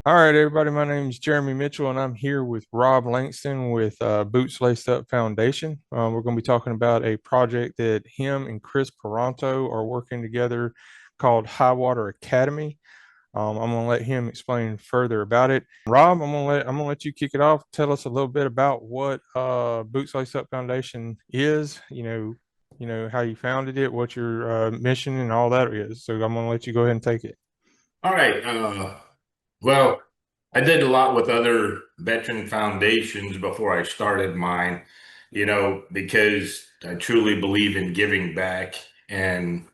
All right, everybody. My name is Jeremy Mitchell, and I'm here with Rob Langston with Boots Laced Up Foundation. We're going to be talking about a project that him and Chris Peranto are working together called High Water Academy. I'm going to let him explain further about it. Rob, I'm going to let you kick it off. Tell us a little bit about what Boots Laced Up Foundation is. How you founded it, what your mission and all that is. So I'm going to let you go ahead and take it. All right. Well, I did a lot with other veteran foundations before I started mine, because I truly believe in giving back. And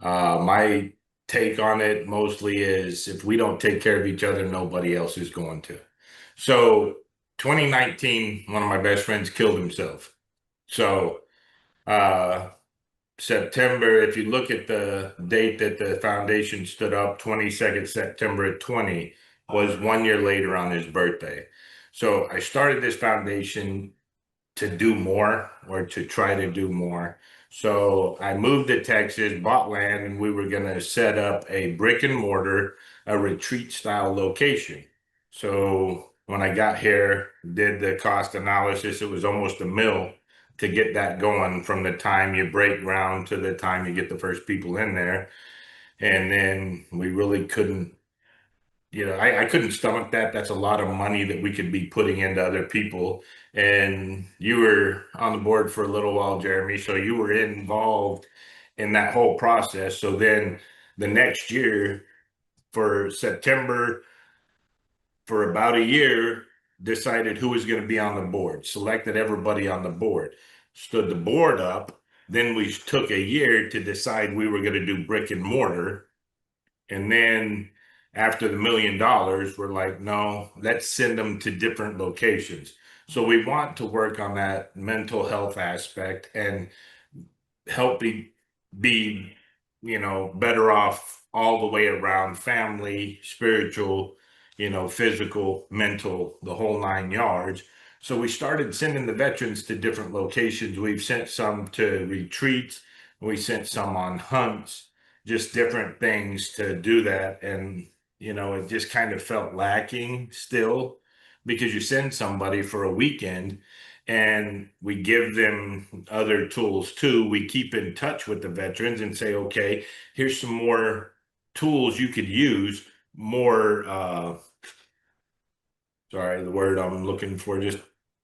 my take on it mostly is if we don't take care of each other, nobody else is going to. So 2019, one of my best friends killed himself. So uh, September, if you look at the date that the foundation stood up, 22nd September of 20 was 1 year later on his birthday. So I started this foundation to do more or to try to do more. So I moved to Texas, bought land, and we were going to set up a brick and mortar, a retreat style location. So when I got here, did the cost analysis, it was almost a mill to get that going from the time you break ground to the time you get the first people in there. And then we really couldn't, I couldn't stomach that. That's a lot of money that we could be putting into other people. And you were on the board for a little while, Jeremy, so you were involved in that whole process. So then the next year, for September, for about a year, decided who was going to be on the board, selected everybody on the board, stood the board up. Then we took a year to decide we were going to do brick and mortar. And then after the $1 million, we're like, no, let's send them to different locations. So we want to work on that mental health aspect and help be better off all the way around, family, spiritual, physical, mental, the whole 9 yards. So we started sending the veterans to different locations. We've sent some to retreats, we sent some on hunts, just different things to do that. And it just kind of felt lacking still, because you send somebody for a weekend and we give them other tools too. We keep in touch with the veterans and say, okay, here's some more tools you could use. More, sorry, the word I'm looking for just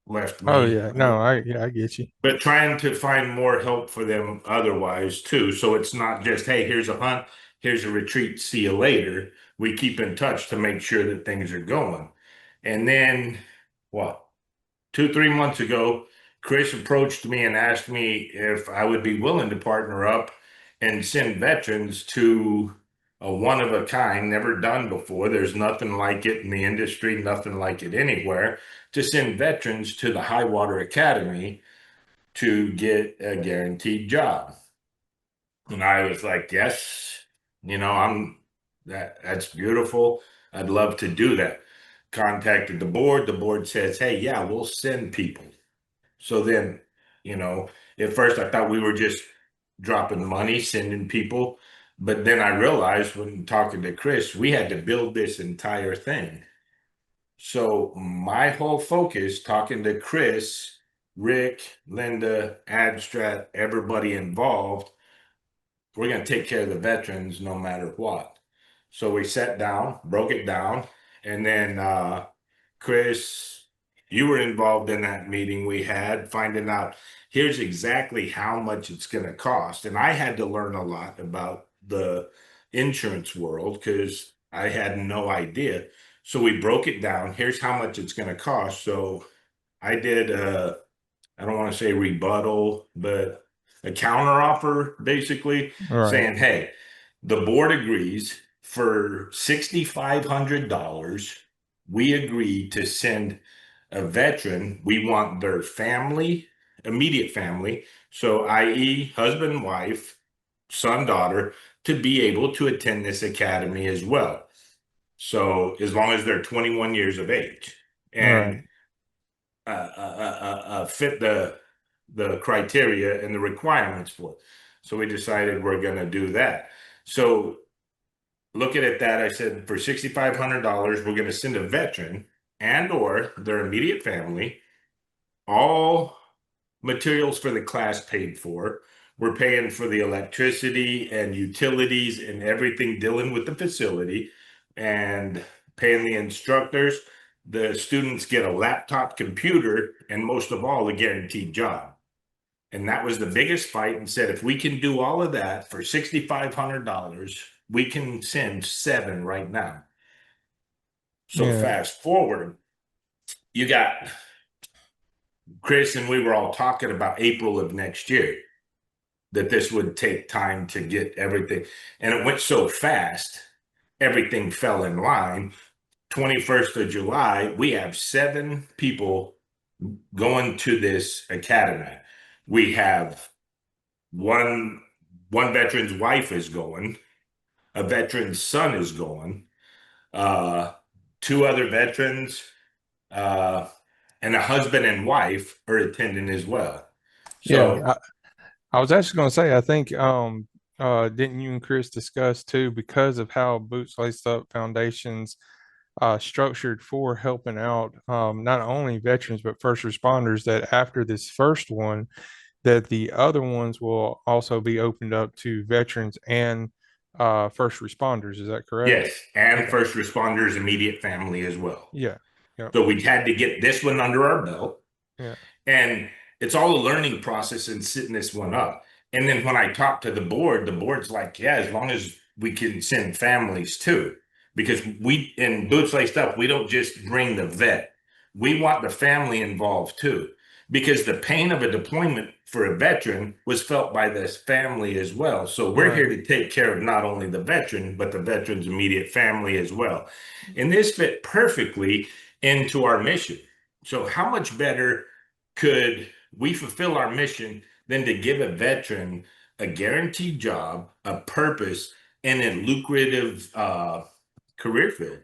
left Oh me. yeah, no, I get you. But trying to find more help for them otherwise too. So it's not just, hey, here's a hunt, here's a retreat, see you later. We keep in touch to make sure that things are going. And then, what? 2, 3 months ago, Chris approached me and asked me if I would be willing to partner up and send veterans to a one of a kind, never done before. There's nothing like it in the industry, nothing like it anywhere, to send veterans to the High Water Academy to get a guaranteed job. And I was like, yes, that's beautiful. I'd love to do that. Contacted the board. The board says, hey, yeah, we'll send people. So then, you know, at first I thought we were just dropping money, sending people. But then I realized when talking to Chris, we had to build this entire thing. So my whole focus, talking to Chris, Rick, Linda, Adstrat, everybody involved, we're going to take care of the veterans no matter what. So we sat down, broke it down, and then Chris, you were involved in that meeting we had, finding out here's exactly how much it's going to cost. And I had to learn a lot about the insurance world because I had no idea. So we broke it down. Here's how much it's going to cost. So I did I don't want to say rebuttal, but a counter offer, basically All right. saying, hey, the board agrees for $6,500. We agree to send a veteran. We want their family, immediate family, so i.e., husband, wife, son, daughter, to be able to attend this academy as well. So as long as they're 21 years of age. All And right. fit the criteria and the requirements for it. So we decided we're going to do that. So looking at that, I said, for $6,500, we're going to send a veteran and or their immediate family, all materials for the class paid for. We're paying for the electricity and utilities and everything dealing with the facility and paying the instructors. The students get a laptop computer and most of all, a guaranteed job. And that was the biggest fight, and said, if we can do all of that for $6,500, we can send 7 right now. So Yeah. fast forward, you got Chris and we were all talking about April of next year, that this would take time to get everything. And it went so fast, everything fell in line. 21st of July, we have 7 people going to this academy. We have one veteran's wife is going, a veteran's son is going, uh, 2 other veterans, uh, and a husband and wife are attending as well. Yeah. So I was actually going to say, I think, didn't you and Chris discuss too, because of how Boots Laced Up Foundations structured for helping out not only veterans but first responders, that after this first one, that the other ones will also be opened up to veterans and first responders. Is that correct? yes, and Okay. first responders, immediate family as well. Yeah. Yeah. So we had to get this one under our belt. Yeah. And it's all a learning process in setting this one up. And then when I talked to the board's like, yeah, as long as we can send families too. Because we, in Boots Laced Up, we don't just bring the vet. We want the family involved too. Because the pain of a deployment for a veteran was felt by this family as well. So we're Right. here to take care of not only the veteran, but the veteran's immediate family as well. And this fit perfectly into our mission. So how much better could we fulfill our mission than to give a veteran a guaranteed job, a purpose, and a lucrative career field?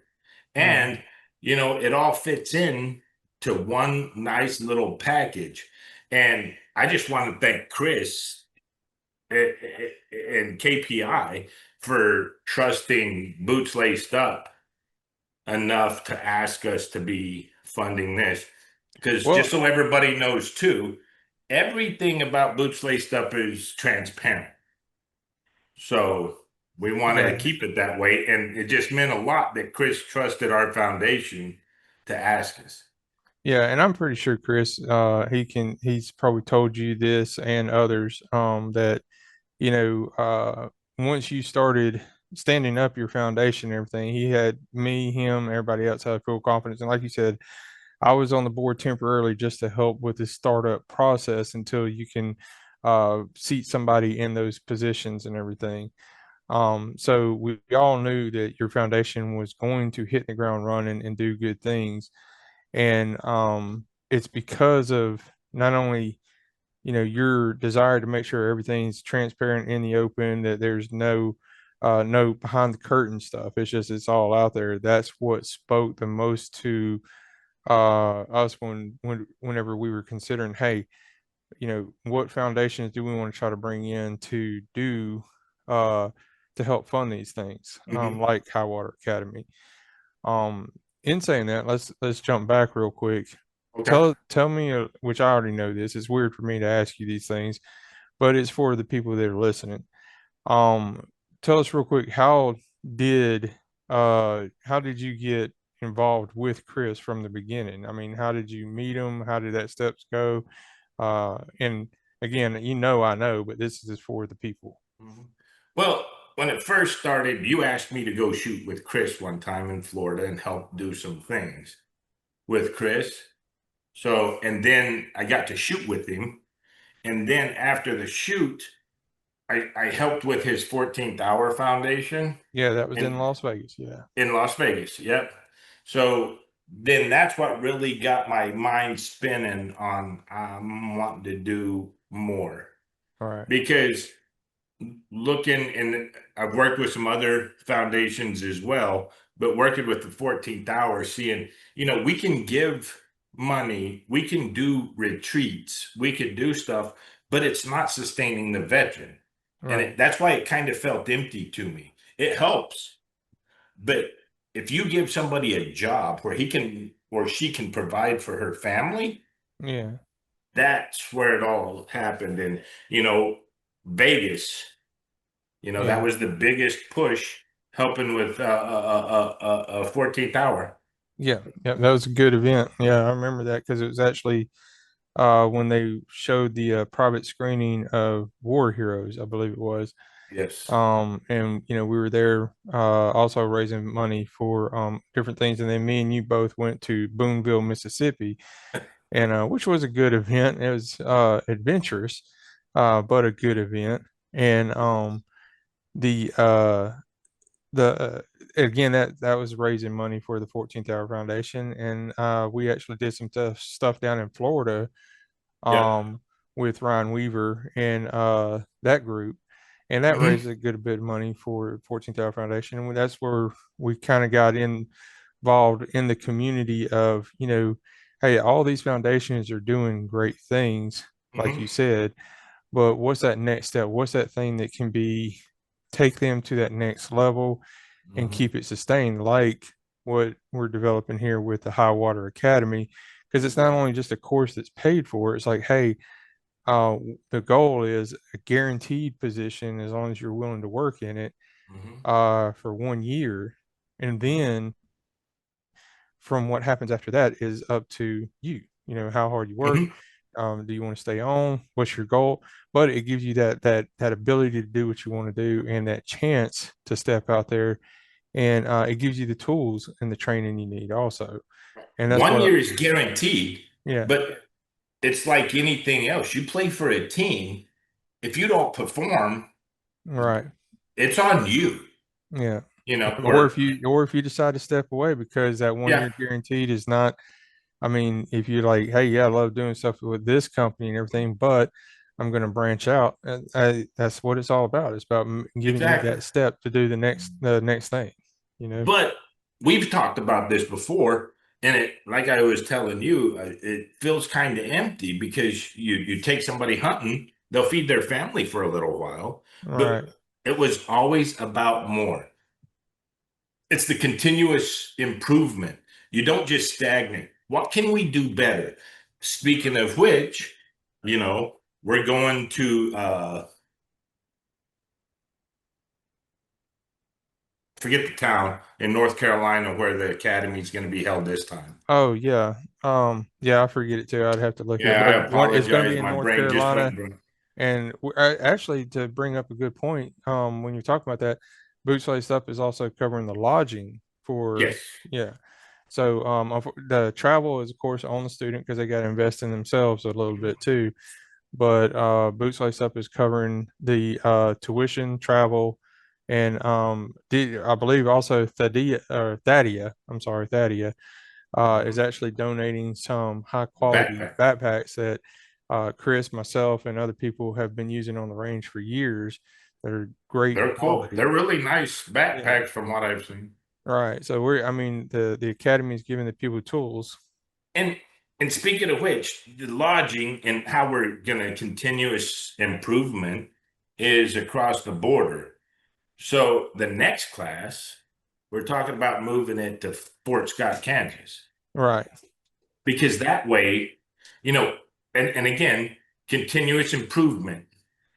Hmm. And, it all fits in to one nice little package. And I just want to thank Chris and KPI for trusting Boots Laced Up enough to ask us to be funding this. Because just Well, so everybody knows too, everything about Boots Laced Up is transparent. So we wanted to yeah. keep it that way. And it just meant a lot that Chris trusted our foundation to ask us. Yeah, and I'm pretty sure Chris, he's probably told you this and others, that, you know, once you started standing up your foundation and everything, he had me, him, everybody else had full confidence. And like you said, I was on the board temporarily just to help with the startup process until you can seat somebody in those positions and everything. So we all knew that your foundation was going to hit the ground running and do good things. And it's because of not only, your desire to make sure everything's transparent in the open, that there's no behind the curtain stuff. It's just it's all out there. That's what spoke the most to us whenever we were considering, hey, what foundations do we want to try to bring in to do uh to help fund these things, Mhm. like High Water Academy. um, in saying that, let's jump back real quick. Okay. Tell me, which I already know this. It's weird for me to ask you these things, but it's for the people that are listening. Um, Tell us real quick, did how did you get involved with Chris from the beginning? I mean, how did you meet him? How did that steps go? And again, I know, but this is for the people. Mhm. Well, when it first started, you asked me to go shoot with Chris one time in Florida and help do some things with Chris. So, and then I got to shoot with him. And then after the shoot, I helped with his 14th Hour Foundation Yeah, that was in in, Las Vegas. Yeah. in Las Vegas. Yep. So then that's what really got my mind spinning on wanting to do more. All right. Because looking, and I've worked with some other foundations as well, but working with the 14th Hour, seeing, we can give money, we can do retreats, we could do stuff, but it's not sustaining the veteran. And Right. that's why it kind of felt empty to me. It helps. But if you give somebody a job where he can or she can provide for her family, Yeah. that's where it all happened. And, you know, Vegas, that Yeah. was the biggest push helping with 14th hour. Yeah. Yeah. That was a good event. Yeah. I remember that because it was actually when they showed the private screening of War Heroes, I believe it was. Yes. And we were there also raising money for different things. And then me and you both went to Boonville, Mississippi, and which was a good event. It was adventurous, but a good event. And the uh, the again that was raising money for the 14th Hour Foundation, and we actually did some stuff down in Florida Yeah. um, with Ryan Weaver and that group, and that Hmm. raised a good bit of money for 14th Hour Foundation, and that's where we kind of got involved in the community of hey, all these foundations are doing great things, like you Hmm. said, but what's that next step? What's that thing that can be take them to that next level and Hmm. keep it sustained, like what we're developing here with the High Water Academy? Because it's not only just a course that's paid for, it's like, hey, uh, the goal is a guaranteed position as long as you're willing to work in it Hmm. for 1 year. And Hmm. then from what happens after that is up to you, how hard you work. Hmm. Do you want to stay on? What's your goal? But it gives you that ability to do what you want to do and that chance to step out there, and it gives you the tools and the training you need also. And that's One what, year is guaranteed, yeah, but it's like anything else. You play for a team. If you don't perform, right, it's on you. yeah. Or Or if you decide to step away because that one yeah, year guaranteed is not. I mean, if you're like, hey, yeah, I love doing stuff with this company and everything, but I'm going to branch out. And that's what it's all about. It's about giving you exactly. that step to do the next thing. You know. But we've talked about this before, and like I was telling you, it feels kind of empty because you take somebody hunting, they'll feed their family for a little while, but Right. it was always about more. It's the continuous improvement. You don't just stagnate. What can we do better? Speaking of which, we're going to forget the town in North Carolina where the academy is going to be held this time. Oh yeah. Yeah, I forget it too. I'd have to look at it, Yeah, I but it's going to be apologize. in My North brain just Carolina. went blank. And actually, to bring up a good point, when you're talking about that, Boots Laced Up is also covering the lodging for, Yes. yeah. So the travel is, of course, on the student because they got to invest in themselves a little bit too. But Boots Laced Up is covering the tuition, travel, and I believe also THADDEA, I'm sorry, THADDEA is Mhm. actually donating some high quality Backpack. backpacks that Chris, myself, and other people have been using on the range for years that are great They're cool. quality. They're really nice Yeah. backpacks from what I've seen. Right. So I mean, the academy is giving the people tools. And and speaking of which, the lodging and how we're going to continuous improvement is across the border. So the next class, we're talking about moving it to Fort Scott, Kansas, Right. because that way, you know, and again, continuous improvement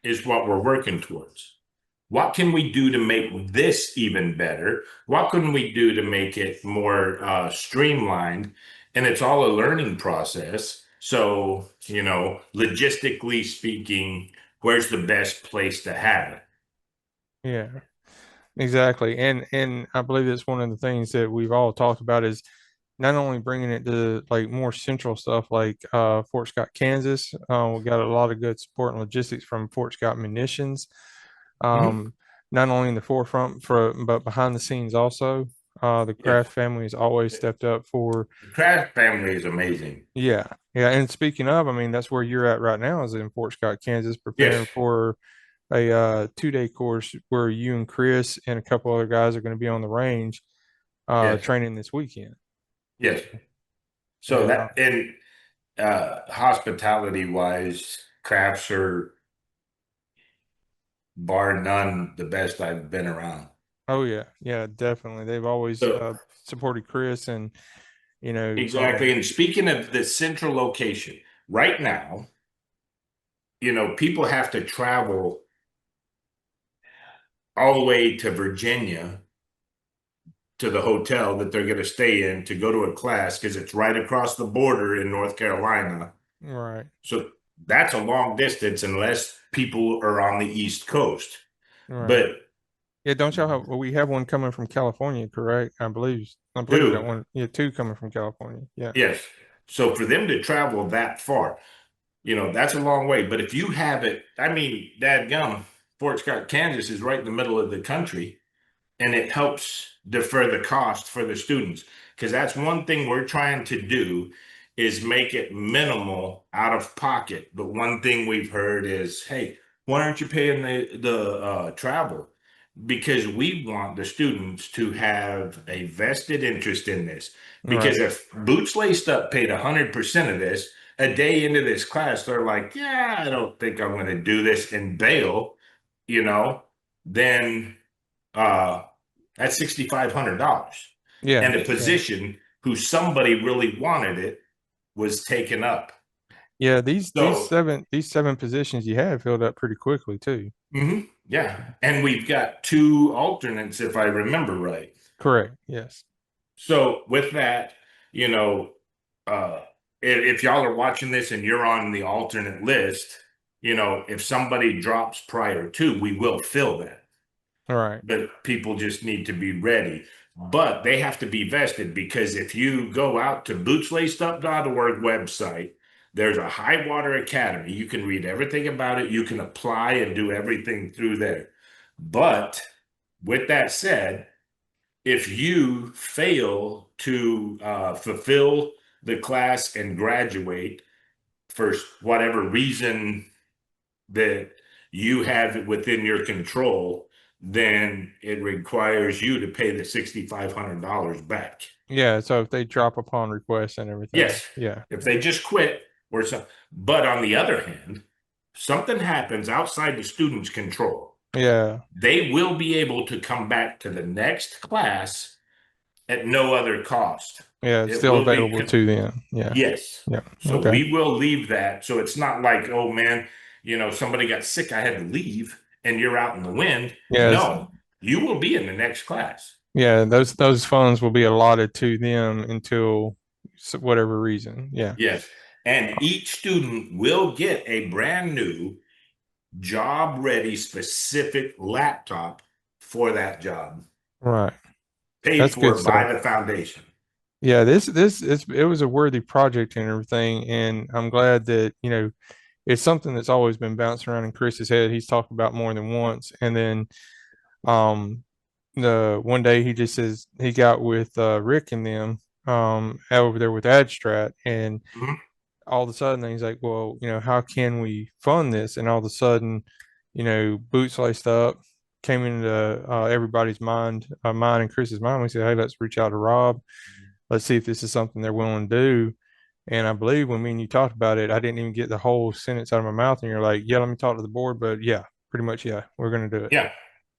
is what we're working towards. What can we do to make this even better? What can we do to make it more streamlined? And it's all a learning process. So, logistically speaking, where's the best place to have it? Yeah. Exactly. And I believe that's one of the things that we've all talked about is not only bringing it to like more central stuff like Fort Scott, Kansas. We got a lot of good support and logistics from Fort Scott Munitions. Mhm. Um, not only in the forefront but behind the scenes also. The Yes. Kraft family has always stepped up for, The Kraft family is amazing. yeah, yeah. And speaking of, I mean, that's where you're at right now is in Fort Scott, Kansas, Yes. preparing for a 2-day course where you and Chris and a couple other guys are going to be on the range Yes. training this weekend. Yes. So And that and hospitality wise, crafts are bar none the best I've been around. Oh yeah, yeah, definitely. They've always So supported Chris, and exactly. And speaking of the central location, right now, people have to travel all the way to Virginia to the hotel that they're going to stay in to go to a class because it's right across the border in North Carolina. right, So that's a long distance unless people are on the East Coast. right. But Yeah, don't y'all have? Well, we have one coming from California, correct? I believe we got two, one. Yeah, two coming from California. Yeah, yes. So for them to travel that far, that's a long way. But if you have it, I mean, dadgum, Fort Scott, Kansas is right in the middle of the country, and it helps defer the cost for the students. Because that's one thing we're trying to do is make it minimal out of pocket. But one thing we've heard is, hey, why aren't you paying the travel? Because we want the students to have a vested interest in this. Because right. if Boots Laced Up paid 100% of this, a day into this class, they're like, yeah, I don't think I'm going to do this and bail, you know, then uh, that's $6,500. Yeah, And the yeah, position who somebody really wanted it was taken up. yeah. These So, seven positions you have filled up pretty quickly too. yeah. And we've got two alternates, if I remember right. Correct. Yes. So, with that, you know, uh, if y'all are watching this and you're on the alternate list, if somebody drops prior to, we will fill that. All right. But people just need to be ready. But they have to be vested because if you go out to bootslaceup.org website, there's a High Water Academy. You can read everything about it. You can apply and do everything through there. But with that said, if you fail to fulfill the class and graduate for whatever reason that you have it within your control, then it requires you to pay the $6,500 back. Yeah. So if they drop upon request and everything, Yes, yeah, if they just quit or something. But on the other hand, something happens outside the student's control. yeah, They will be able to come back to the next class at no other cost. yeah. It's It still will be, available to them. Yeah, yes. yeah. So Okay. we will leave that. So it's not like, oh man, somebody got sick, I had to leave, and you're out in the wind. Yes. No, you will be in the next class. Yeah. Those funds will be allotted to them until whatever reason. Yeah. Yes. And each student will get a brand new job ready specific laptop for that job, Right. paid That's good for by stuff. the foundation. Yeah, it was a worthy project and everything, and I'm glad that it's something that's always been bouncing around in Chris's head. He's talked about more than once, and then um the one day he just says he got with Rick and them over there with Adstrat, and Mhm. all of a sudden he's like, well, how can we fund this? And all of a sudden, Boots Laced Up came into everybody's mind and Chris's mind. We said, hey, let's reach out to Rob. Let's see if this is something they're willing to do. And I believe when me and you talked about it, I didn't even get the whole sentence out of my mouth. And you're like, yeah, let me talk to the board. But yeah, pretty much, yeah, we're going to do it. Yeah,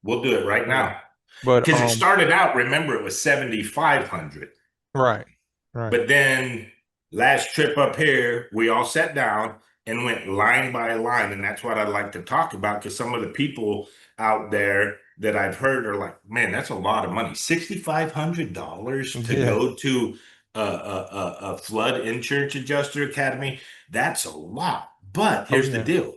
we'll do it right Yeah. now. But, Because it started out, remember, it was 7,500. right, right. But then last trip up here, we all sat down and went line by line. And that's what I'd like to talk about because some of the people out there that I've heard are like, man, that's a lot of money. $6,500 to Yeah. go to a flood insurance adjuster academy. That's a lot. But Oh, here's the yeah. deal: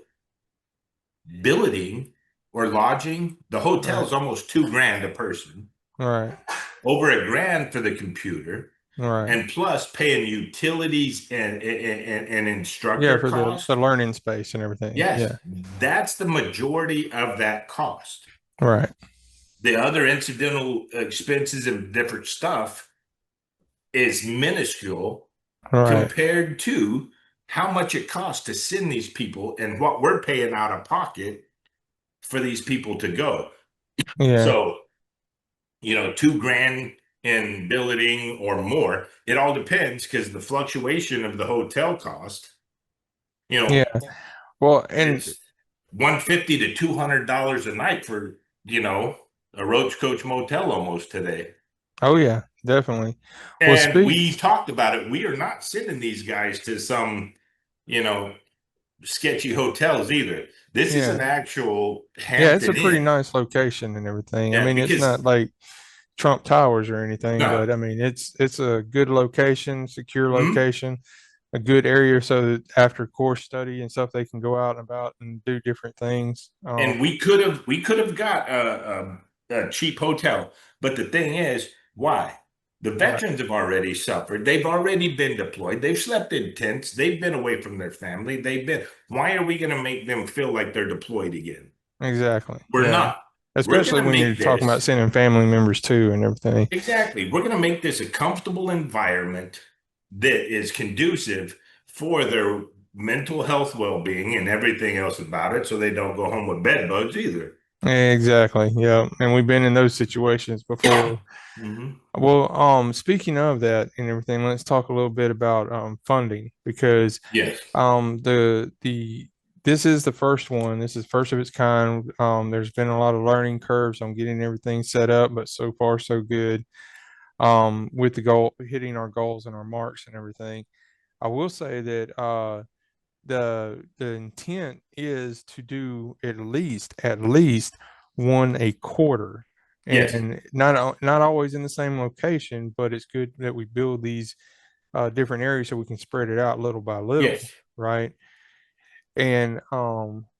billeting or lodging, the hotel Right, is almost 2 grand a person, right, over a grand for the computer, right. and plus paying utilities and Yeah, instructor for the cost. learning space and everything. Yes, Yeah. that's the majority of that cost. Right, The other incidental expenses and different stuff is minuscule right. compared to how much it costs to send these people and what we're paying out of pocket for these people to go. Yeah. So, 2 grand in billeting or more, it all depends because the fluctuation of the hotel cost, you know, Yeah. Well, and it's 150 to $200 a night for, a Roach Coach Motel almost today. Oh yeah, definitely. Well, And speak. we talked about it. We are not sending these guys to some, you know, sketchy hotels either. This is Yeah, an actual yeah, it's a Hampton pretty Inn. nice location and everything. I Yeah, mean, it's not because like Trump Towers or anything, no, but I mean, it's a good location, secure mhm. location, a good area so that after course study and stuff, they can go out and about and do different things. And we could have got a cheap hotel, but the thing is, why? The Right, veterans have already suffered. They've already been deployed. They've slept in tents. They've been away from their family. They've been. Why are we going to make them feel like they're deployed again? exactly. We're Yeah, not. We're going especially to when you're make talking about this sending family members too and everything. exactly. We're going to make this a comfortable environment that is conducive for their mental health well-being and everything else about it, so they don't go home with bed bugs either. Exactly. Yeah, and we've been in those situations before. Hmm. Well, speaking of that and everything, let's talk a little bit about funding because Yes. the this is the first one. This is first of its kind. There's been a lot of learning curves on getting everything set up, but so far so good. With the goal hitting our goals and our marks and everything. I will say that the intent is to do at least one a quarter, Yes. and not always in the same location, but it's good that we build these different areas so we can spread it out little by little, Yes. right? And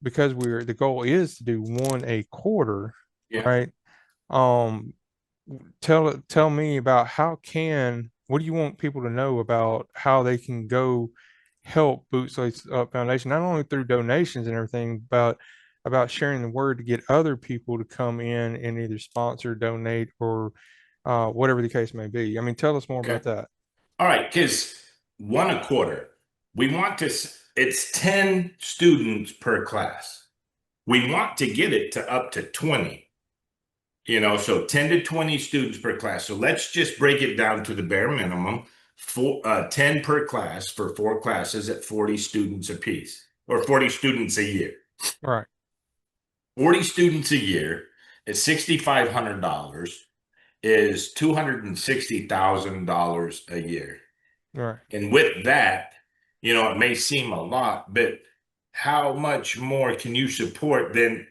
because the goal is to do one a quarter, Yeah. right? um tell me about what do you want people to know about how they can go help Boots Lace Up Foundation, not only through donations and everything, but about sharing the word to get other people to come in and either sponsor, donate, or whatever the case may be. I mean, tell us more Okay. about that. All right. Because one a quarter, we want to, it's 10 students per class. We want to get it to up to 20, so 10 to 20 students per class. So let's just break it down to the bare minimum. 10 per class for 4 classes at 40 students apiece, or 40 students a year. Right, 40 students a year at $6,500 is $260,000 a year. right, And with that, it may seem a lot, but how much more can you support than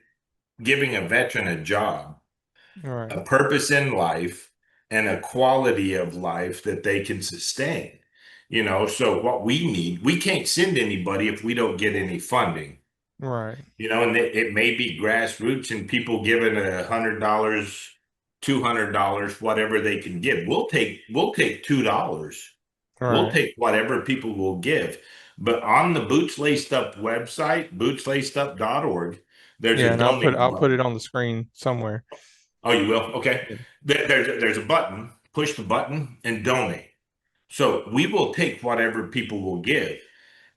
giving a veteran a job, right, a purpose in life, and a quality of life that they can sustain? So what we need, we can't send anybody if we don't get any funding. right, And it may be grassroots and people giving $100, $200, whatever they can give. We'll take $2. We'll right. take whatever people will give. But on the Boots Laced Up website, bootslacedup.org, there's Yeah, a and donate I'll put button. it on the screen somewhere. Oh, you will? Okay. Yeah, There's a button. Push the button and donate. So we will take whatever people will give.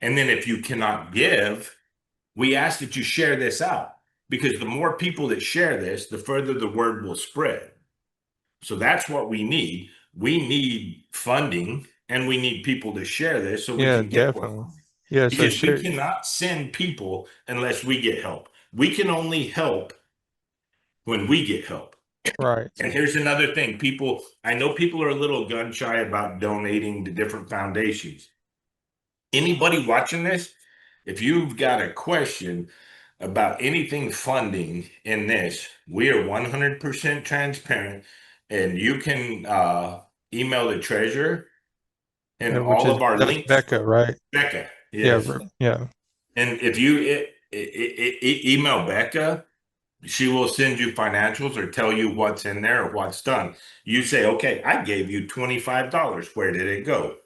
And then if you cannot give, we ask that you share this out, because the more people that share this, the further the word will spread. So that's what we need. We need funding, and we need people to share this so we yeah, can get more definitely. funding, Yeah, so because we share. cannot send people unless we get help. We can only help when we get help. Right, And here's another thing, I know people are a little gun shy about donating to different foundations. Anybody watching this, if you've got a question about anything funding in this, we are 100% transparent, and you can email the treasurer, and which all is of our links Becca, right? Becca. Yeah, Yes. yeah. And if you email Becca, she will send you financials or tell you what's in there or what's done. You say, okay, I gave you $25, where did it go?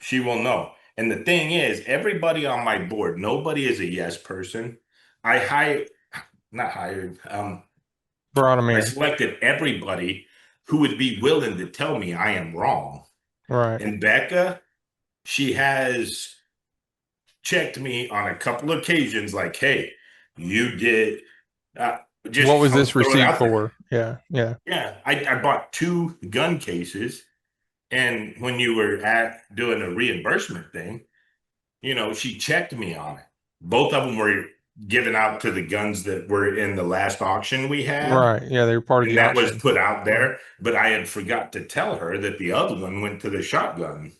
She will know. And the thing is, everybody on my board, nobody is a yes person. I hired, not hired, Brought them I in. selected everybody who would be willing to tell me I am wrong. Right. And Becca, she has checked me on a couple of occasions like, hey, you did, uh, What was just this throw it receipt out there. for? Yeah, yeah. Yeah, I bought 2 gun cases. And when you were doing a reimbursement thing, she checked me on it. Both of them were given out to the guns that were in the last auction we had. Right. Yeah, they were part of And the that was auction. put out Right. there, but I had forgot to tell her that the other one went to the shotgun.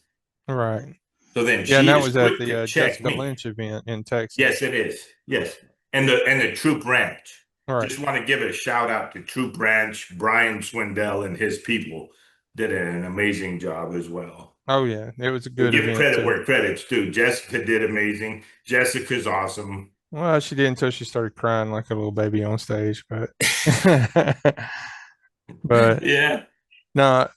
Right. So then Yeah, and she that is was at quick the to check Jessica me. Lynch event in Texas. Yes, it is. Yes. And the Troop Ranch. Right. Just want to give a shout out to Troop Ranch. Brian Swindell and his people did an amazing job as well. Oh yeah, it was a So good give event credit too. where credit's due. Jessica did amazing. Jessica's awesome. Well, she did until she started crying like a little baby on stage, but but Yeah. no,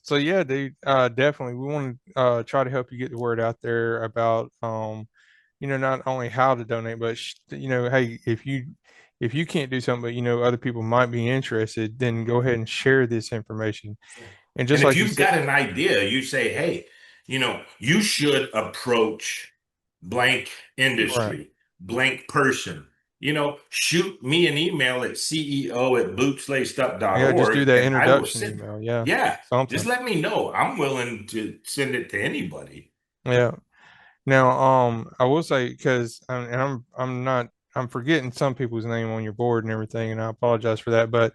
so yeah, dude, definitely we want to try to help you get the word out there about not only how to donate, but hey, if you can't do something, but other people might be interested, then go ahead and share this information. And And just if like you you've said, got an idea, you say, hey, you should approach blank right. industry, blank person. Shoot me an email at Yeah, just do ceo@bootslaceup.org that and I will introduction send. email. Yeah, Yeah, just something. let me know. I'm willing to send it to anybody. Yeah. Now, I will say because I'm forgetting some people's name on your board and everything, and I apologize for that. But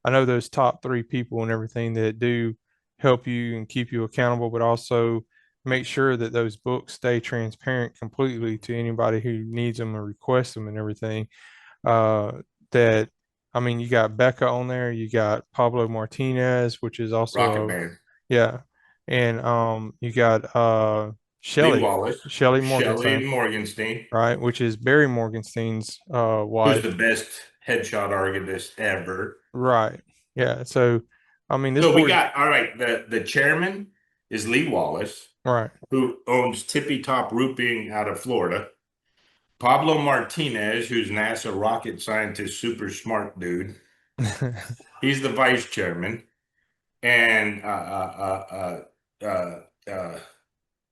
I know those top three people and everything that do help you and keep you accountable, but also make sure that those books stay transparent completely to anybody who needs them or requests them and everything. Uh, that I mean, you got Becca on there, you got Pablo Martinez, which is Rocket also a Man, yeah, and you got Lee Shelly Wallace, Shelly Shelley Morgenstein, Morgenstein, right, which is Barry Morgenstein's who's wife, the best headshot artist ever. right? Yeah, so I mean, this So we board, got, all right, the chairman is Lee Wallace, right? who owns Tippy Top Roofing out of Florida. Pablo Martinez, who's NASA rocket scientist, super smart dude. He's the vice chairman. And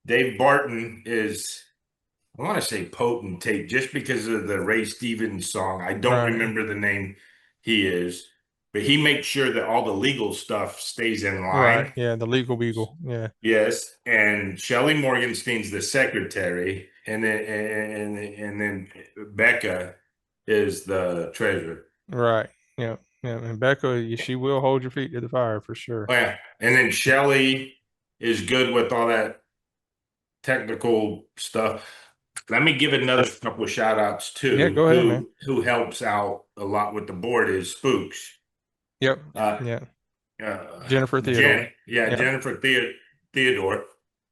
Dave Barton is, I want to say potentate just because of the Ray Stevens song. I don't Right, remember the name he is, but he makes sure that all the legal stuff stays in right, line. yeah, the legal beagle, yeah, Yes, and Shelley Morgenstein's the secretary, and then Becca is the treasurer. right, yeah, yeah, and Becca, she will hold your feet to the fire for sure. Oh yeah, and then Shelley is good with all that technical stuff. Let me give another couple of shout outs Yeah, too. go ahead, man. Who helps out a lot with the board is Spooks. Yep, Uh, yeah, Jennifer Theodore. Yeah, Jennifer Theodore.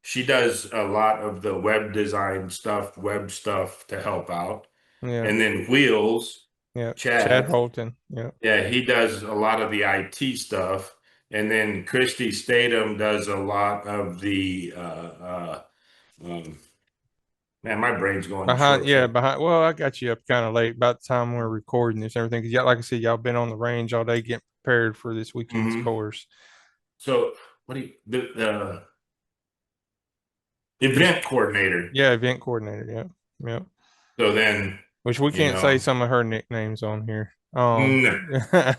She does a lot of the web design stuff, web stuff to help out. yeah, And then Wheels, yeah, Chad Chad, Holton. Yeah, yeah, he does a lot of the IT stuff. And then Christy Statham does a lot of the um, man, my brain's going behind, short. yeah, behind. Well, I got you up kind of late about the time we're recording this and everything. Because yeah, like I said, y'all been on the range all day getting prepared for this weekend's Hmm. course. So what do you the Just event coordinator? yeah, event coordinator. Yeah, yeah. So then, Which we you can't say know, some of her nicknames on here. no,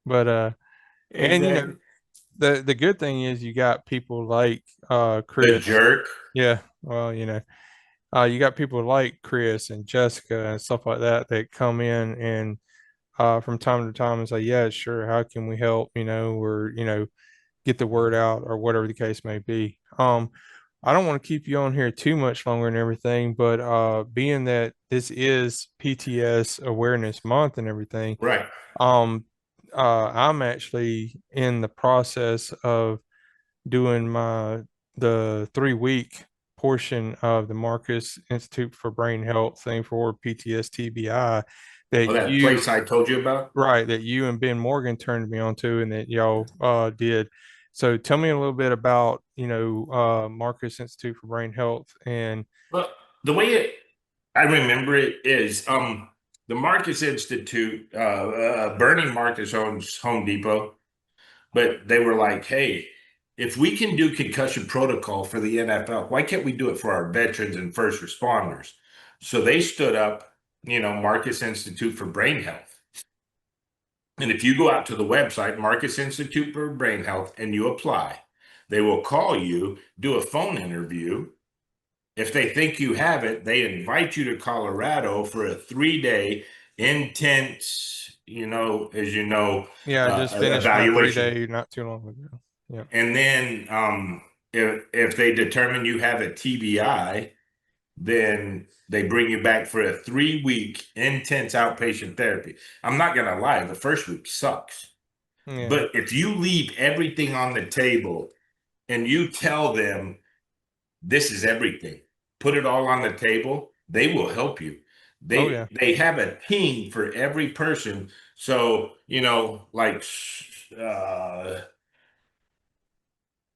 But and exactly. the good thing is you got people like The Chris. jerk. Yeah, well, you got people like Chris and Jessica and stuff like that that come in and from time to time and say, yeah, sure, how can we help? Or get the word out or whatever the case may be. I don't want to keep you on here too much longer and everything, but being that this is PTS Awareness Month and everything, Right. um, I'm actually in the process of doing the 3 week portion of the Marcus Institute for Brain Health thing for PTS TBI that Oh, that you place I told you about. right that you and Ben Morgan turned me on to and that y'all did. So tell me a little bit about Marcus Institute for Brain Health and Well, the way I remember it is the Marcus Institute, Bernie Marcus owns Home Depot, but they were like, hey, if we can do concussion protocol for the NFL, why can't we do it for our veterans and first responders? So they stood up, Marcus Institute for Brain Health. And if you go out to the website, Marcus Institute for Brain Health, and you apply, they will call you, do a phone interview, If they think you have it, they invite you to Colorado for a 3 day intense, as you know, Yeah, I just finished my evaluation. 3 day not too long ago. Yeah. And then if they determine you have a TBI, then they bring you back for a 3 week intense outpatient therapy. I'm not gonna lie, the first week sucks. Yeah. But if you leave everything on the table and you tell them this is everything, put it all on the table, they will help you. Oh They yeah. they have a team for every person. So, like uh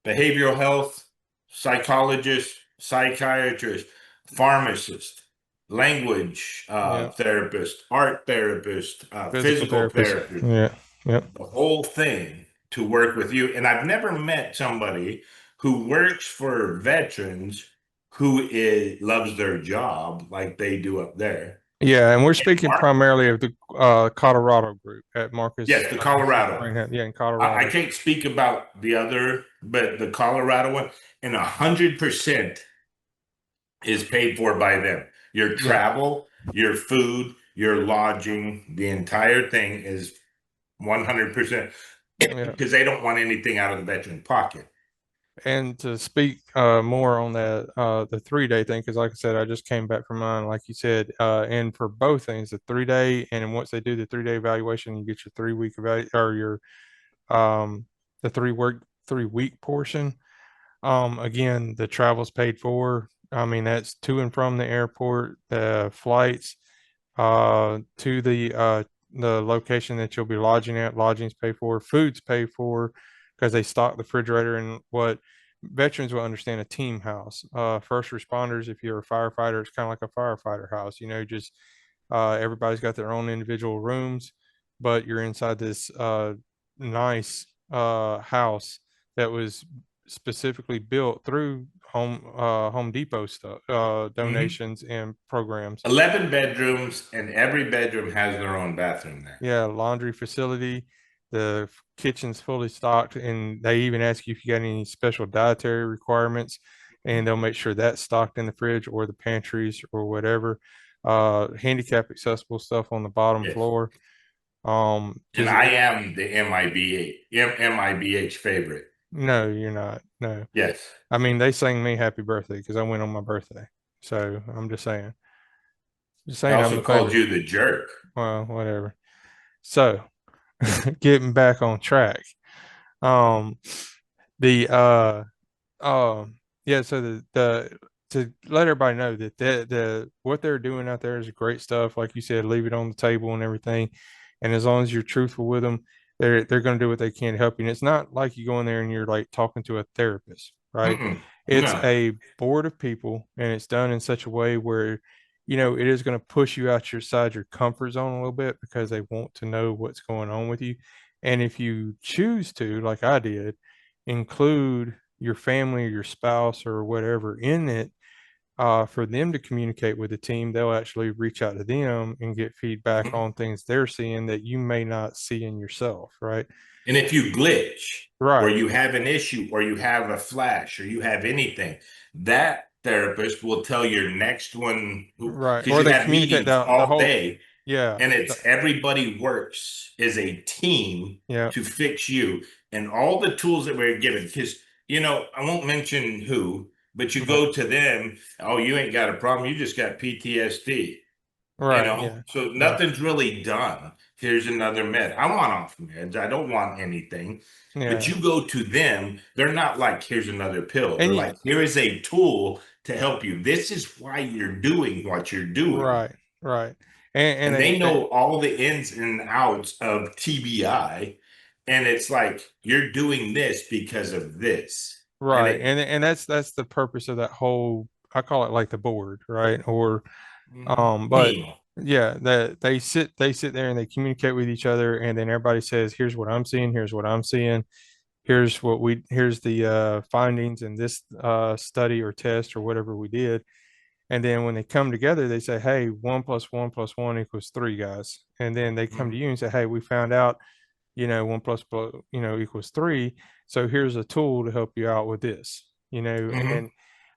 behavioral health, psychologist, psychiatrist, pharmacist, language Yeah. therapist, art therapist, Physical physical therapist. therapist, Yeah. Yep. the whole thing to work with you. And I've never met somebody who works for veterans loves their job like they do up there. Yeah, and we're speaking Mark, primarily of the Colorado group at Marcus. yes, the Colorado. Yeah, in I Colorado. can't speak about the other, but the Colorado one, and 100% is paid for by them. Your Yeah. travel, your food, your lodging, the entire thing is 100% Yeah. because they don't want anything out of the veteran pocket. And to speak more on that, the 3 day thing, because like I said, I just came back from mine, like you said, and for both things, the 3 day, and then once they do the 3 day evaluation, you get your 3 week or your um the 3 week portion. Again, the travel's paid for. I mean, that's to and from the airport, the flights, to the location that you'll be lodging at. Lodging's paid for, food's paid for because they stock the refrigerator. And what veterans will understand, a team house. First responders, if you're a firefighter, it's kind of like a firefighter house. Just everybody's got their own individual rooms, but you're inside this nice house that was specifically built through Home Depot stuff, Mhm. donations and programs. 11 bedrooms, and every bedroom has their own bathroom there. Yeah, laundry facility. The kitchen's fully stocked, and they even ask you if you got any special dietary requirements, and they'll make sure that's stocked in the fridge or the pantries or whatever. Handicap accessible stuff on the bottom Yes. floor. And Just I am the MIBH favorite. no, you're not. No, Yes. I mean they sang me happy birthday because I went on my birthday. So I'm just I saying I'm also the called favorite. you the jerk. Well, whatever. So getting back on track. Um, the yeah, so the to let everybody know that the what they're doing out there is great stuff. Like you said, leave it on the table and everything. And as long as you're truthful with them, they're going to do what they can to help you. And it's not like you go in there and you're like talking to a therapist, right? Mm-mm. It's No. a board of people, and it's done in such a way where it is going to push you out your comfort zone a little bit because they want to know what's going on with you. And if you choose to, like I did, include your family or your spouse or whatever in it, for them to communicate with the team, they'll actually reach out to them and get feedback Mhm. on things they're seeing that you may not see in yourself, right? And if you glitch or Right, you have an issue or you have a flash or you have anything, that therapist will tell your next one who, right. because Or you they have communicate meetings the all whole, day yeah, and it's everybody works as a team yeah, to fix you. And all the tools that we're given, because, I won't mention who, but you right, go to them, oh, you ain't got a problem. You just got PTSD. right, yeah, So yeah, nothing's really done. Here's another med. I want off meds. I don't want anything. But yeah. you go to them, they're not like, here's another pill. They're And you, like, here is a tool to help you. This is why you're doing what you're doing. right, right. And they They know all the ins and outs of TBI. And it's like, you're doing this because of this. And right, and that's the purpose of that whole. I call it like the board, right? Or but team. yeah, that they sit there and they communicate with each other, and then everybody says, "Here's what I'm seeing. Here's what I'm seeing. Here's the findings in this study or test or whatever we did." And then when they come together, they say, "Hey, 1 + 1 + 1 = 3, guys." And then they come to Mhm. you and say, "Hey, we found out, 1 + equals 3. So here's a tool to help you out with this." Mhm.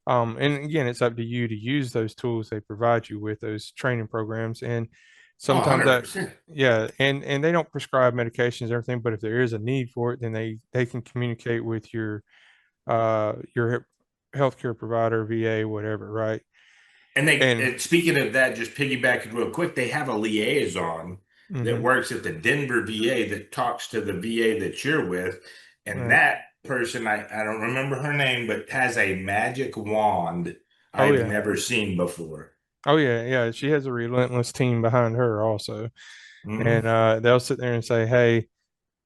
And again, it's up to you to use those tools they provide you with, those training programs. And Oh, sometimes that, 100%. yeah, and they don't prescribe medications and everything, but if there is a need for it, then they can communicate with your healthcare provider, VA, whatever, right? And And speaking of that, just piggybacking real quick, they have a liaison that mhm, works at the Denver VA that talks to the VA that you're with. And right. that person, I don't remember her name, but has a magic wand Oh I've yeah. never seen before. Oh yeah, yeah. She has a relentless team behind her also. Mhm. And they'll sit there and say, hey,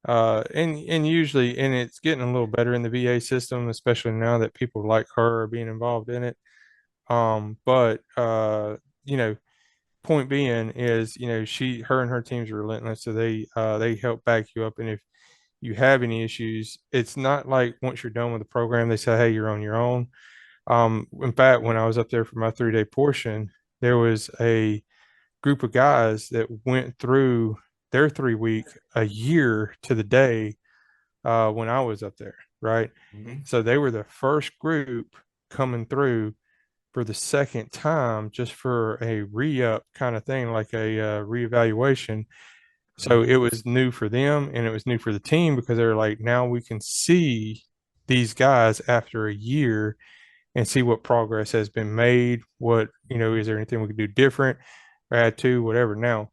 and usually, and it's getting a little better in the VA system, especially now that people like her are being involved in it. But you know, point being is, her and her teams are relentless, so they help back you up. And if you have any issues, it's not like once you're done with the program, they say, hey, you're on your own. In fact, when I was up there for my 3 day portion, there was a group of guys that went through their 3 week a year to the day when I was up there, right? Mhm. So they were the first group coming through for the second time, just for a re-up kind of thing, like a reevaluation. So it Mhm. was new for them and it was new for the team because they were like, now we can see these guys after a year and see what progress has been made. What, is there anything we could do different, or add to, whatever. Now,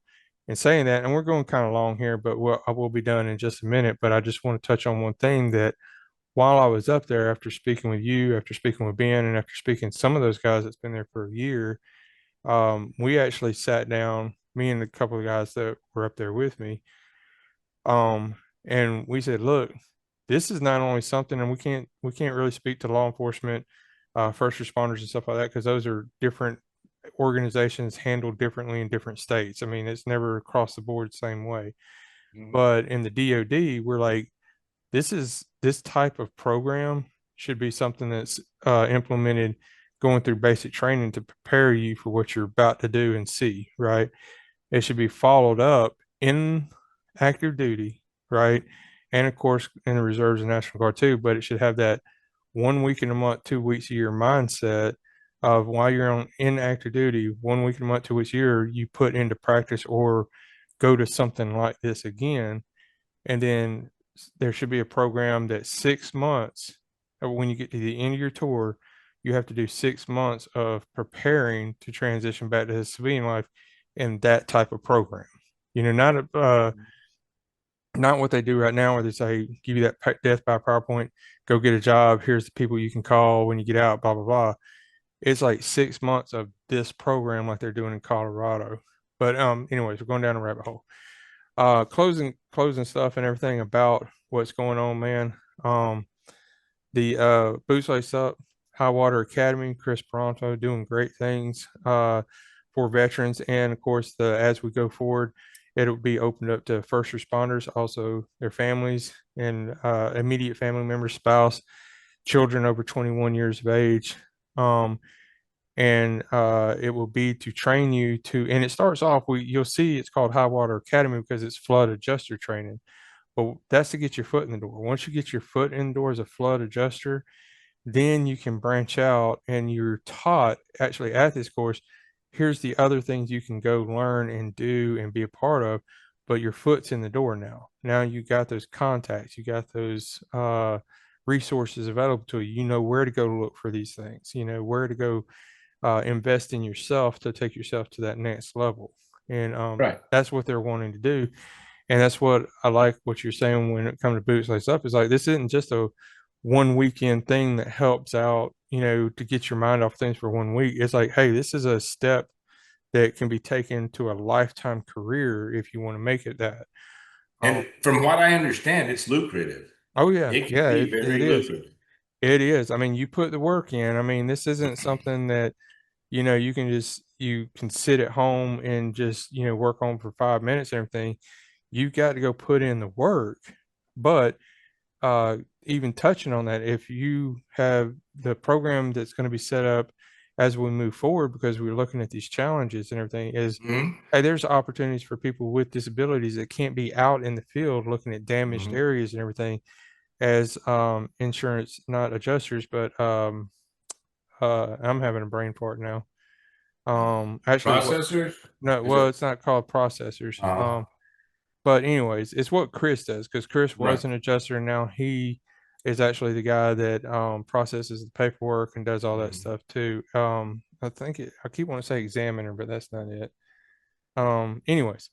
in saying that, and we're going kind of long here, but I will be done in just a minute. But I just want to touch on one thing that while I was up there, after speaking with you, after speaking with Ben, and after speaking to some of those guys that's been there for a year, we actually sat down, me and a couple of guys that were up there with me, um, and we said, look, this is not only something, and we can't really speak to law enforcement, first responders and stuff like that, because those are different organizations handled differently in different states. I mean, it's never across the board same way. Mhm. But in the DoD, we're like, this type of program should be something that's implemented going through basic training to prepare you for what you're about to do and see, right? It should be followed up in active duty, right? And of course, in the reserves and National Guard too, but it should have that 1 week in a month, 2 weeks a year mindset of while you're on in active duty, 1 week in a month, 2 weeks a year, you put into practice or go to something like this again. And then there should be a program that 6 months, when you get to the end of your tour, you have to do 6 months of preparing to transition back to the civilian life in that type of program. Not what they do right now, where they say give you that death by PowerPoint, go get a job. Here's the people you can call when you get out. Blah blah blah. It's like 6 months of this program, like they're doing in Colorado. But anyways, we're going down a rabbit hole. Closing stuff and everything about what's going on, man. The Boots Lace Up High Water Academy, Chris Pronto doing great things for veterans, and of course, the as we go forward, it'll be opened up to first responders, also their families and immediate family members, spouse, children over 21 years of age. And it will be to train you to, and it starts off, you'll see it's called High Water Academy because it's flood adjuster training. But that's to get your foot in the door. Once you get your foot in the door as a flood adjuster, then you can branch out and you're taught actually at this course, here's the other things you can go learn and do and be a part of, but your foot's in the door now. Now you got those contacts, you got those resources available to you. You know where to go to look for these things, you know where to go invest in yourself to take yourself to that next level. And Right. that's what they're wanting to do. And that's what I like what you're saying when it comes to Boots Lace Up is like, this isn't just a one weekend thing that helps out, to get your mind off things for 1 week. It's like, hey, this is a step that can be taken to a lifetime career if you want to make it that. Um, And from what I understand, it's lucrative. oh yeah, It can yeah, be it very is. lucrative. It is. I mean, you put the work in. I mean, this isn't something that, you can sit at home and just, work on for 5 minutes and everything. You got to go put in the work. But even touching on that, if you have the program that's going to be set up as we move forward, because we're looking at these challenges and everything, is Mhm. hey, there's opportunities for people with disabilities that can't be out in the field looking at damaged Mhm. areas and everything as insurance, not adjusters, but I'm having a brain fart now. Actually, what? Processors? No, Is well, it? it's not called processors. Uh, But anyways, it's what Chris does because Chris right. was an adjuster and now he is actually the guy that processes the paperwork and does all that Mhm. stuff too. I keep wanting to say examiner, but that's not it. Anyways,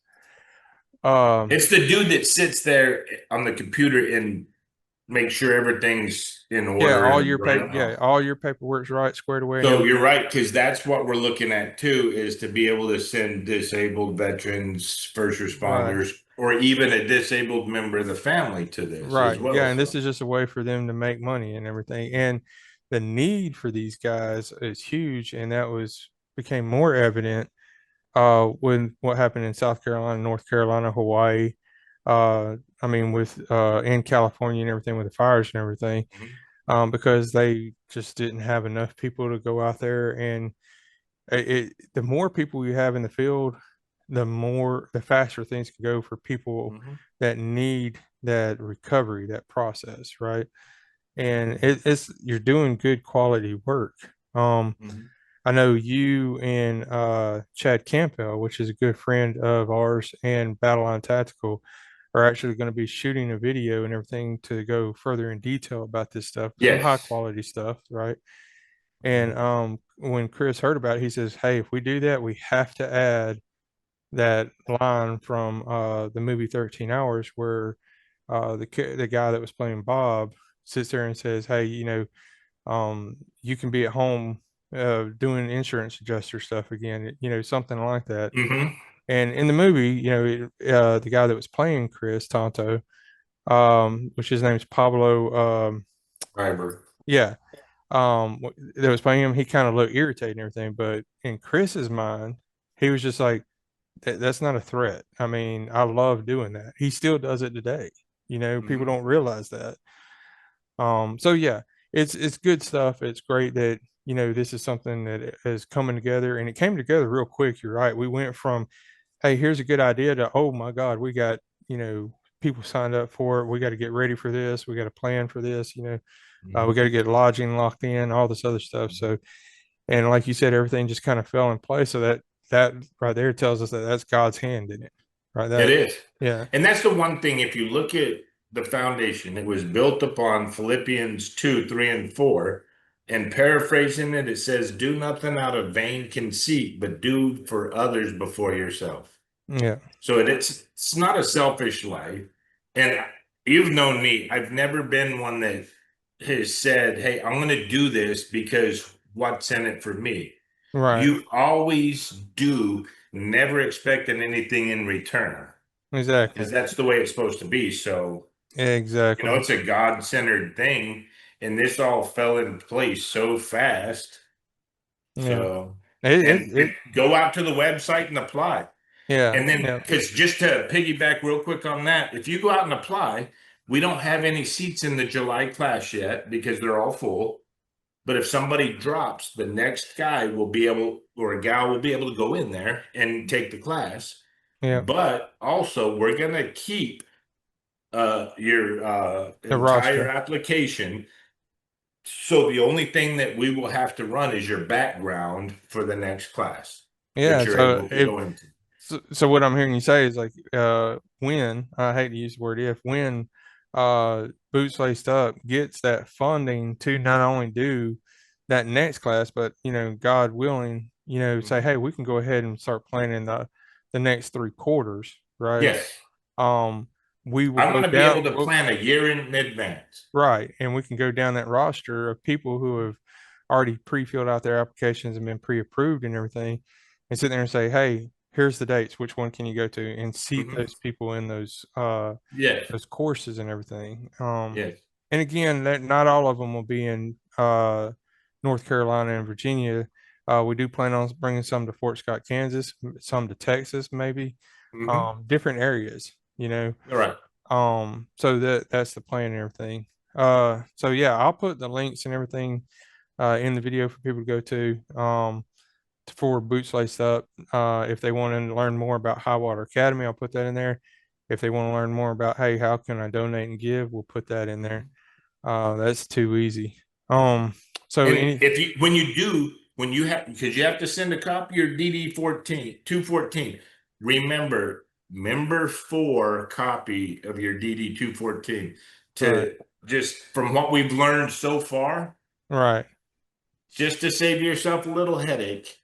um, It's the dude that sits there on the computer and makes sure everything's in yeah, order and right. all your paperwork's right, squared away and So you're everything. right, because that's what we're looking at too, is to be able to send disabled veterans, first Right. responders, or even a disabled member of the family to this as Right. well. Yeah. And this So, is just a way for them to make money and everything. And the need for these guys is huge. And that became more evident when what happened in South Carolina, North Carolina, Hawaii. I mean, with in California and everything with the fires and everything, mhm, because they just didn't have enough people to go out there. And the more people you have in the field, the faster things can go for people mhm, that need that recovery, that process, right? And mhm, it's you're doing good quality work. Um, mhm, I know you and Chad Campbell, which is a good friend of ours, and Battleline Tactical are actually going to be shooting a video and everything to go further in detail about this stuff, some high yes. quality stuff, right? And Mhm, when Chris heard about it, he says, "Hey, if we do that, we have to add that line from the movie 13 Hours where the guy that was playing Bob sits there and says, "Hey, you can be at home doing insurance adjuster stuff again, something like that." mhm. And in the movie, the guy that was playing Chris Tonto, which his name's Pablo, Fiber. yeah, that was playing him, he kind of looked irritated and everything, but in Chris's mind, he was just like, that's not a threat. I mean, I love doing that. He still does it today. People Mhm. don't realize that. So yeah, it's good stuff. It's great that this is something that is coming together, and it came together real quick. You're right. We went from, hey, here's a good idea to, oh my God, we got people signed up for it. We got to get ready for this. We got to plan for this. We Mhm. got to get lodging locked in, all this other stuff. So, and like you said, everything just kind of fell in place. So that right there tells us that that's God's hand in it, right? It That, is. yeah, And that's the one thing, if you look at the foundation, it was built upon Philippians 2, 3, and 4. And paraphrasing it, it says, do nothing out of vain conceit, but do for others before yourself. yeah, So it's not a selfish life. And you've known me. I've never been one that has said, hey, I'm going to do this because what's in it for me? right, You always do, never expecting anything in return, exactly, because that's the way it's supposed to be. So, exactly, it's a God-centered thing, and this all fell in place so fast. yeah. So, It, it, and it go out to the website and apply. yeah, And then, yeah, because just to piggyback real quick on that, if you go out and apply, we don't have any seats in the July class yet because they're all full. But if somebody drops, the next guy will be able, or a gal will be able to go in there and take the class. yeah. But also, we're going to keep your The entire roster. application. So the only thing that we will have to run is your background for the next class that Yeah. you're So able to if go into. so, what I'm hearing you say is like when I hate to use the word if when Boots Laced Up gets that funding to not only do that next class, but God willing, say, Mhm. hey, we can go ahead and start planning the next 3 quarters, right? Yes, Um, we will I go want to be able down. to Well, plan a year in advance. right. And we can go down that roster of people who have already pre-filled out their applications and been pre-approved and everything and sit there and say, hey, here's the dates. Which one can you go to? And seat Mhm. those people in Yes, those courses and everything. yes. And again, that not all of them will be in North Carolina and Virginia. We do plan on bringing some to Fort Scott, Kansas, some to Texas, maybe, Hmm. different areas. All right. So that's the plan and everything. So yeah, I'll put the links and everything in the video for people to go to for Boots Laced Up. If they want to learn more about High Water Academy, I'll put that in there. If they want to learn more about, hey, how can I donate and give, we'll put that in there. Mhm. That's too easy. Um, So And any, if you when you have, because you have to send a copy of your DD 14 214. Remember, member 4 copy of your DD 214 right, to, just from what we've learned so far, right, just to save yourself a little headache.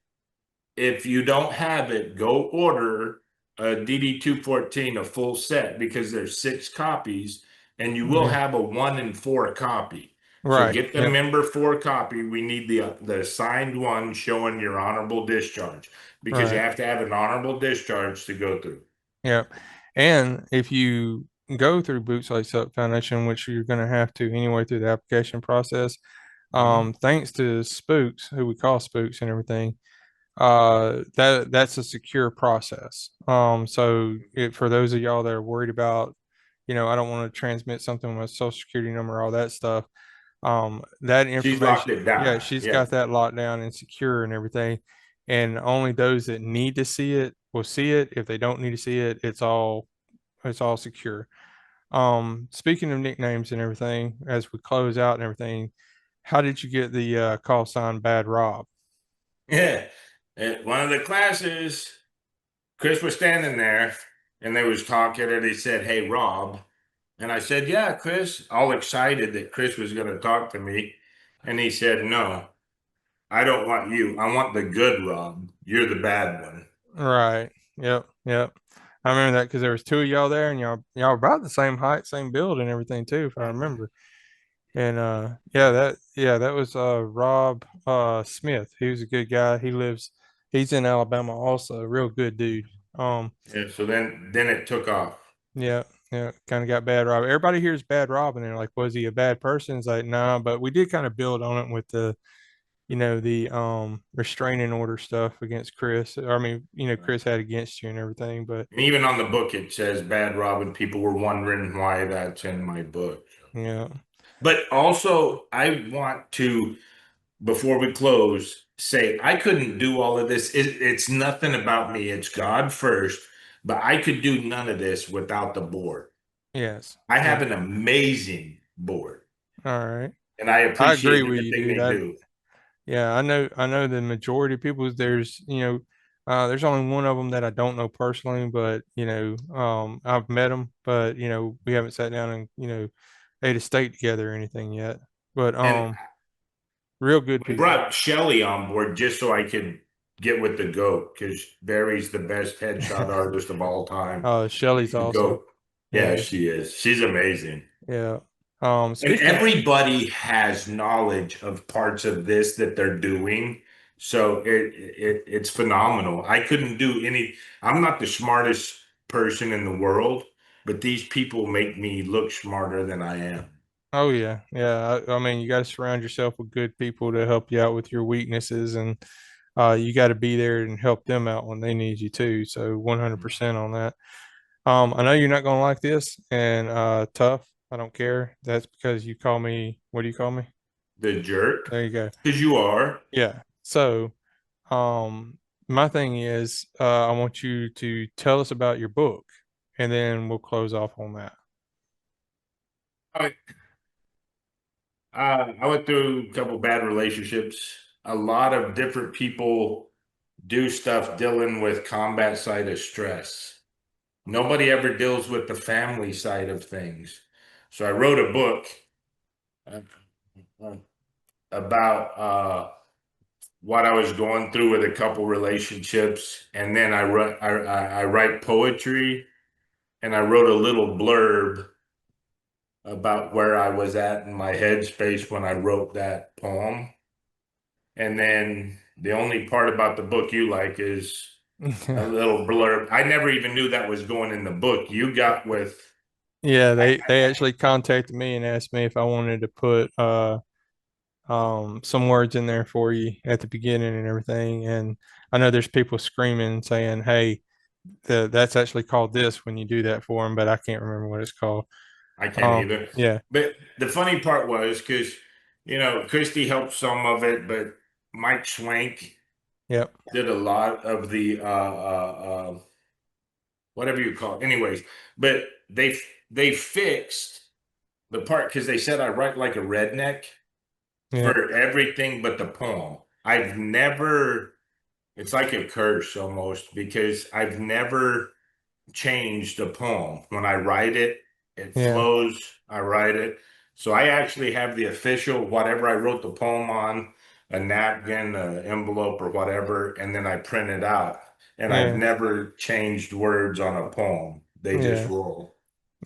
If you don't have it, go order a DD 214, a full set, because there's 6 copies, and you will yeah, have a 1 and 4 copy. So right, get the yep, member 4 copy. We need the signed one showing your honorable discharge, because you right, have to have an honorable discharge to go through. yep. And if you go through Boots Lace Up Foundation, which you're going to have to anyway through the application process, Mhm. thanks to Spooks, who we call Spooks and everything, that's a secure process. So for those of y'all that are worried about, I don't want to transmit something with my social security number, all that stuff. That She's locked information, it yeah, down. she's Yeah. got that locked down and secure and everything. And only those that need to see it will see it. If they don't need to see it, it's all secure. Speaking of nicknames and everything, as we close out and everything, how did you get the call sign Bad Rob? Yeah. At one of the classes, Chris was standing there and they was talking, and he said, "Hey, Rob." And I said, "Yeah, Chris," all excited that Chris was going to talk to me. And he said, "No, I don't want you. I want the good Rob. You're the bad one." Right. Yep. Yep. I remember that because there was two of y'all there, and y'all were about the same height, same build, and everything too, if I remember. And that was Rob Smith. He was a good guy. He's in Alabama also, real good dude. Yeah, so then it took off. Yeah, yeah, kind of got Bad Rob. Everybody hears Bad Rob, and they're like, was he a bad person? It's like, nah, but we did kind of build on it with the restraining order stuff against Chris. I mean, Chris had against you and everything, but And even on the book, it says Bad Rob, and people were wondering why that's in my book. yeah. But also, I want to, before we close, say I couldn't do all of this. It's nothing about me. It's God first. But I could do none of this without the board. Yes. I have Yep. an amazing board, All right. and I I agree appreciate with you, everything dude. they do. Yeah, I know the majority of people there's only one of them that I don't know personally, but I've met them, but we haven't sat down and ate a steak together or anything yet. But And real good we people. brought Shelly on board just so I could get with the GOAT, because Barry's the best headshot artist of all time. Shelly's He's the awesome. GOAT. Yeah, Yeah, she is. She's amazing. yeah. And Speaking, everybody has knowledge of parts of this that they're doing. So it's phenomenal. I couldn't do any, I'm not the smartest person in the world, but these people make me look smarter than I am. oh yeah, yeah. I mean, you got to surround yourself with good people to help you out with your weaknesses, and you got to be there and help them out when they need you too. So 100% on that. I know you're not gonna like this, and tough. I don't care. That's because you call me. What do you call me? The jerk, There you go. because you are. Yeah. So, my thing is, I want you to tell us about your book, and then we'll close off on that. I, I went through a couple bad relationships. A lot of different people do stuff dealing with combat side of stress. Nobody ever deals with the family side of things. So I wrote a book uh, about what I was going through with a couple relationships, and then I write poetry, and I wrote a little blurb about where I was at in my headspace when I wrote that poem. And then the only part about the book you like is a little blurb. I never even knew that was going in the book. You got with, Yeah, they actually contacted me and asked me if I wanted to put some words in there for you at the beginning and everything. And I know there's people screaming saying, "Hey, that's actually called this when you do that for them," but I can't remember what it's called. I can't either. Yeah, But the funny part was, because, Christy helped some of it, but Mike Schwank yep, did a lot of the whatever you call it. Anyways, but they fixed the part, because they said I write like a redneck. Yeah. for everything but the poem. I've never, it's like a curse almost because I've never changed a poem. When I write it, it Yeah. flows, I write it. So I actually have the official, whatever I wrote the poem on, a napkin, an envelope, or whatever, and then I print it out. And I've Yeah. never changed words on a poem. They just Yeah. roll.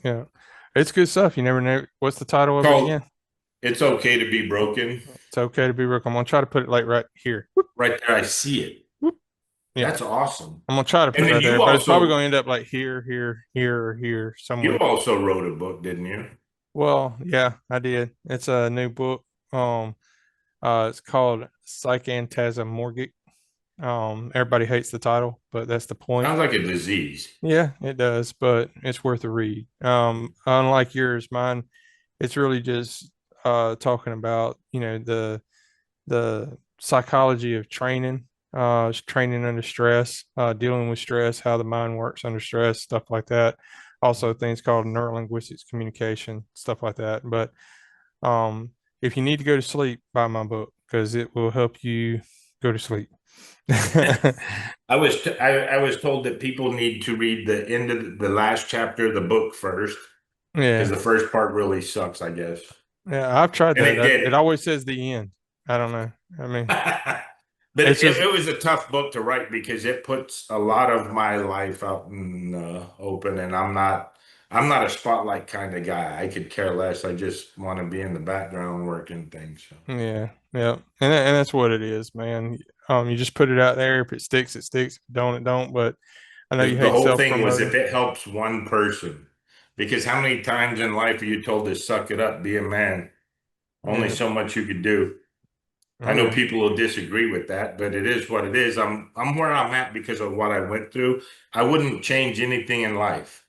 Yeah. It's good stuff. You never know. What's the title of it Called again? It's Okay to Be Broken. It's okay to be broke. I'm gonna try to put it like right here. Right there, I see it. Whoop. Yeah. That's awesome. I'm gonna try to put And it then right there, but it's probably gonna end up like here, here, here, or here you somewhere. also wrote a book, didn't you? Well, yeah, I did. It's a new book. It's called Psychantasmagoric. Everybody hates the title, but that's the point. Sounds like a disease. Yeah, it does, but it's worth a read. Unlike yours, mine, it's really just talking about, the psychology of training, training under stress, dealing with stress, how the mind works under stress, stuff like that. Also, things called neurolinguistics communication, stuff like that. But um, if you need to go to sleep, buy my book because it will help you go to sleep. I was told that people need to read the end of the last chapter of the book first because Yeah, the first part really sucks, I guess. yeah, I've tried And that. it It did. always says the end. I don't know. I mean, But it's just it was a tough book to write because it puts a lot of my life out in open, and I'm not a spotlight kind of guy. I could care less. I just want to be in the background working things. So. yeah, yeah, and that's what it is, man. You just put it out there. If it sticks, it sticks. If it don't, it don't. But I know you The hate whole self thing was if promoting. it helps one person, because how many times in life are you told to suck it up, be a man? Only Yeah. so much you could do. I Oh know yeah. people will disagree with that, but it is what it is. I'm where I'm at because of what I went through. I wouldn't change anything in life.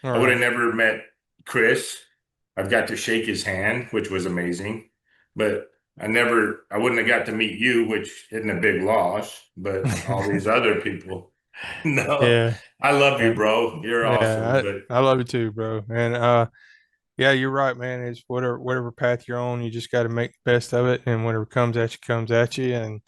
All I would right. have never met Chris. I've got to shake his hand, which was amazing. But I wouldn't have got to meet you, which isn't a big loss, but all these other people. No, Yeah. I love you, Yeah. bro. You're awesome. Yeah. But I love it too, bro. And yeah, you're right, man. It's whatever path you're on, you just got to make the best of it, and whatever comes at you, and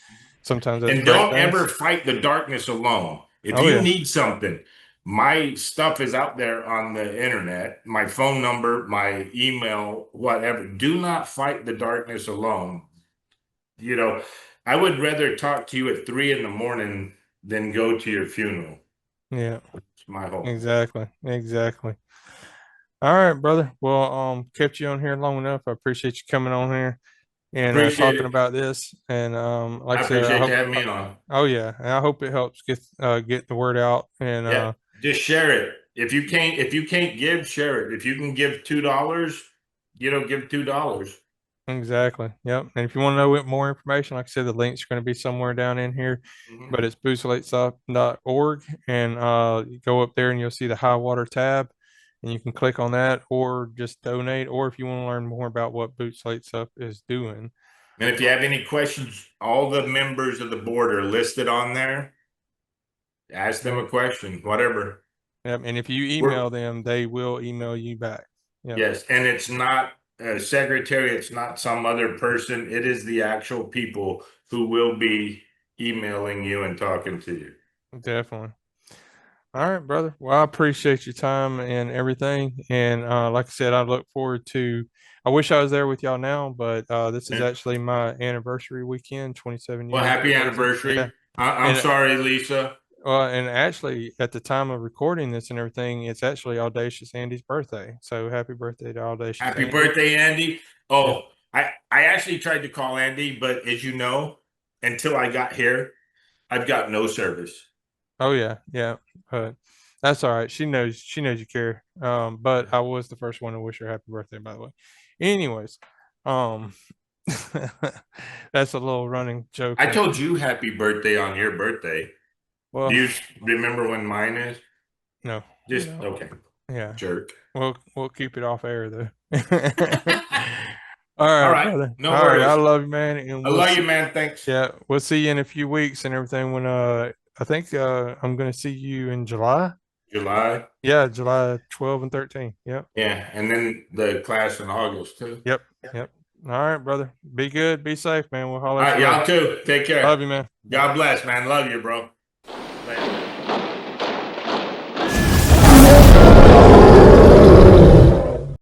sometimes that's And great don't ever things. fight the darkness alone. If Oh you yeah. need something, my stuff is out there on the internet, my phone number, my email, whatever. Do not fight the darkness alone. You know, I would rather talk to you at 3 in the morning than go to your funeral. Yeah. It's my whole thing. Exactly. Exactly. All right, brother. Well, kept you on here long enough. I appreciate you coming on here and Appreciate talking it. about this. And like I I said, I appreciate you hope. having me on. Oh yeah, and I hope it helps get the word out. And Yeah, just share it. If you can't give, share it. If you can give $2, give $2. exactly. Yep. And if you want to know more information, like I said, the link's going to be somewhere down in here, Mhm. but it's boostslates.org. And you go up there and you'll see the high water tab, and you can click on that or just donate. Or if you want to learn more about what Boot Slates Up is doing. And if you have any questions, all the members of the board are listed on there. Ask them Yep. a question, whatever. Yep. And if you We're, email them, they will email you back. Yep. yes, and it's not a secretary, it's not some other person. It is the actual people who will be emailing you and talking to you. Definitely. All right, brother. Well, I appreciate your time and everything. And like I said, I look forward to. I wish I was there with y'all now, but this is And, actually my anniversary weekend, 27 well, years happy racing. Yeah, anniversary. I'm and sorry, Lisa. and actually, at the time of recording this and everything, it's actually Audacious Andy's birthday. So happy birthday to Audacious Happy Andy. birthday, Andy. Yeah. Oh, I actually tried to call Andy, but as you know, until I got here, I've got no service. Oh yeah, yeah. But that's all right. She knows you care. But I was the first one to wish her happy birthday, by the way. Anyways, um that's a little running joke. I told you happy birthday on your birthday. Do Well, you remember when mine is? no, Just no. okay, Yeah. jerk. We'll keep it off air though. All All right, right, brother. no All right. I worries. love you, man. And I we'll love you, see man. Thanks. yeah, we'll see you in a few weeks and everything when I think I'm gonna see you in July. July. Yeah, July 12 and 13. Yep. Yeah, and then the class in August too. Yep. Yep. All right, brother. Be good. Be safe, man. We'll holler All at right, you later. y'all too. Take Love care. you, man. Bye. God bless, man. Love you, bro.